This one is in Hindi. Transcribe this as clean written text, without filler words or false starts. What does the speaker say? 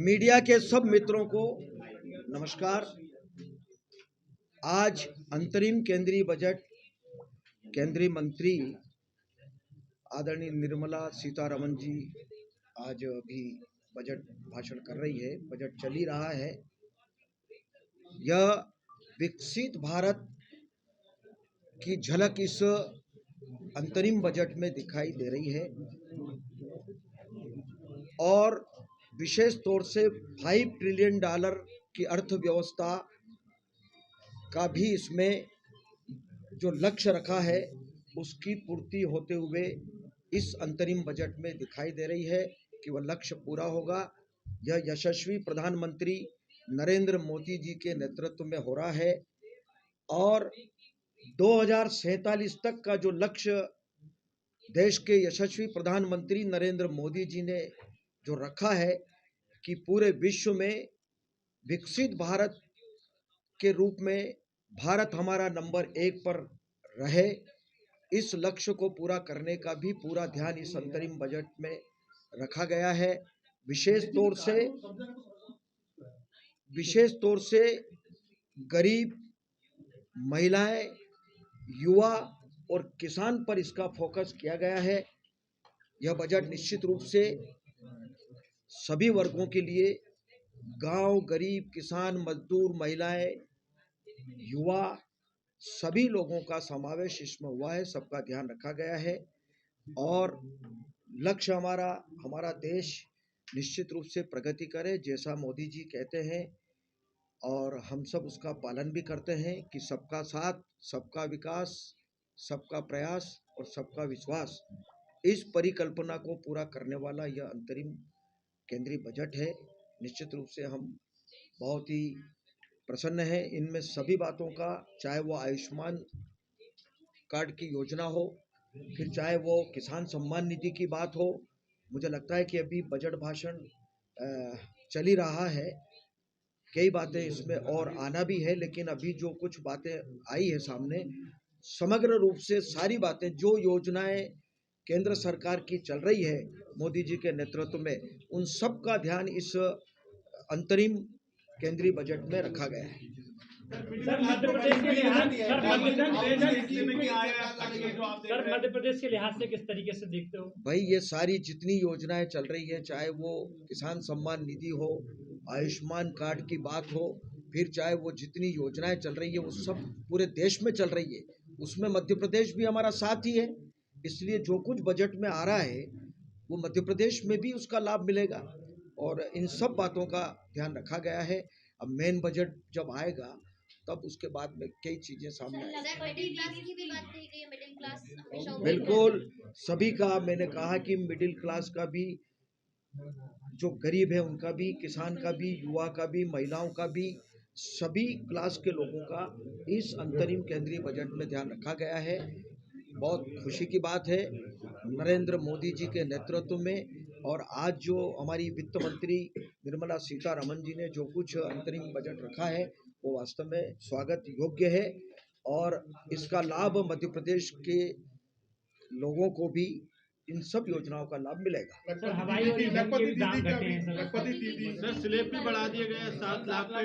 मीडिया के सब मित्रों को नमस्कार। आज अंतरिम केंद्रीय बजट केंद्रीय मंत्री आदरणीय निर्मला सीतारमण जी आज अभी बजट भाषण कर रही है। बजट चल ही रहा है। यह विकसित भारत की झलक इस अंतरिम बजट में दिखाई दे रही है और विशेष तौर से $5 ट्रिलियन की अर्थव्यवस्था का भी इसमें जो लक्ष्य रखा है उसकी पूर्ति होते हुए इस अंतरिम बजट में दिखाई दे रही है कि वह लक्ष्य पूरा होगा। यह यशस्वी प्रधानमंत्री नरेंद्र मोदी जी के नेतृत्व में हो रहा है और 2047 तक का जो लक्ष्य देश के यशस्वी प्रधानमंत्री नरेंद्र मोदी जी ने जो रखा है कि पूरे विश्व में विकसित भारत के रूप में भारत हमारा नंबर 1 पर रहे, इस लक्ष्य को पूरा करने का भी पूरा ध्यान इस अंतरिम बजट में रखा गया है। विशेष तौर से गरीब, महिलाएं, युवा और किसान पर इसका फोकस किया गया है। यह बजट निश्चित रूप से सभी वर्गों के लिए, गांव, गरीब, किसान, मजदूर, महिलाएं, युवा, सभी लोगों का समावेश इसमें हुआ है। सबका ध्यान रखा गया है और लक्ष्य हमारा देश निश्चित रूप से प्रगति करे, जैसा मोदी जी कहते हैं और हम सब उसका पालन भी करते हैं कि सबका साथ, सबका विकास, सबका प्रयास और सबका विश्वास। इस परिकल्पना को पूरा करने वाला यह अंतरिम केंद्रीय बजट है। निश्चित रूप से हम बहुत ही प्रसन्न हैं इनमें सभी बातों का, चाहे वो आयुष्मान कार्ड की योजना हो, फिर चाहे वो किसान सम्मान निधि की बात हो। मुझे लगता है कि अभी बजट भाषण चल ही रहा है, कई बातें इसमें और आना भी है, लेकिन अभी जो कुछ बातें आई है सामने, समग्र रूप से सारी बातें, जो योजनाएं केंद्र सरकार की चल रही है मोदी जी के नेतृत्व में, उन सब का ध्यान इस अंतरिम केंद्रीय बजट में रखा गया है। मध्य प्रदेश के लिहाज से किस तरीके से देखते हो भाई? ये सारी जितनी योजनाएं चल रही है, चाहे वो किसान सम्मान निधि हो, आयुष्मान कार्ड की बात हो, फिर चाहे वो जितनी योजनाएं चल रही है वो सब पूरे देश में चल रही है, उसमें मध्य प्रदेश भी हमारा साथ ही है। इसलिए जो कुछ बजट में आ रहा है वो मध्य प्रदेश में भी उसका लाभ मिलेगा और इन सब बातों का ध्यान रखा गया है। अब मेन बजट जब आएगा तब उसके बाद में कई चीजें सामने आएंगी। बिल्कुल, सभी का मैंने कहा कि मिडिल क्लास का भी, जो गरीब है उनका भी, किसान का भी, युवा का भी, महिलाओं का भी, सभी क्लास के लोगों का इस अंतरिम केंद्रीय बजट में ध्यान रखा गया है। बहुत खुशी की बात है नरेंद्र मोदी जी के नेतृत्व में, और आज जो हमारी वित्त मंत्री निर्मला सीतारमण जी ने जो कुछ अंतरिम बजट रखा है वो वास्तव में स्वागत योग्य है और इसका लाभ मध्य प्रदेश के लोगों को भी इन सब योजनाओं का लाभ मिलेगा। सर, हवाई और ईंधन के भी दाम घटे हैं सर, स्लैब भी बढ़ा दिए गए हैं 7 लाख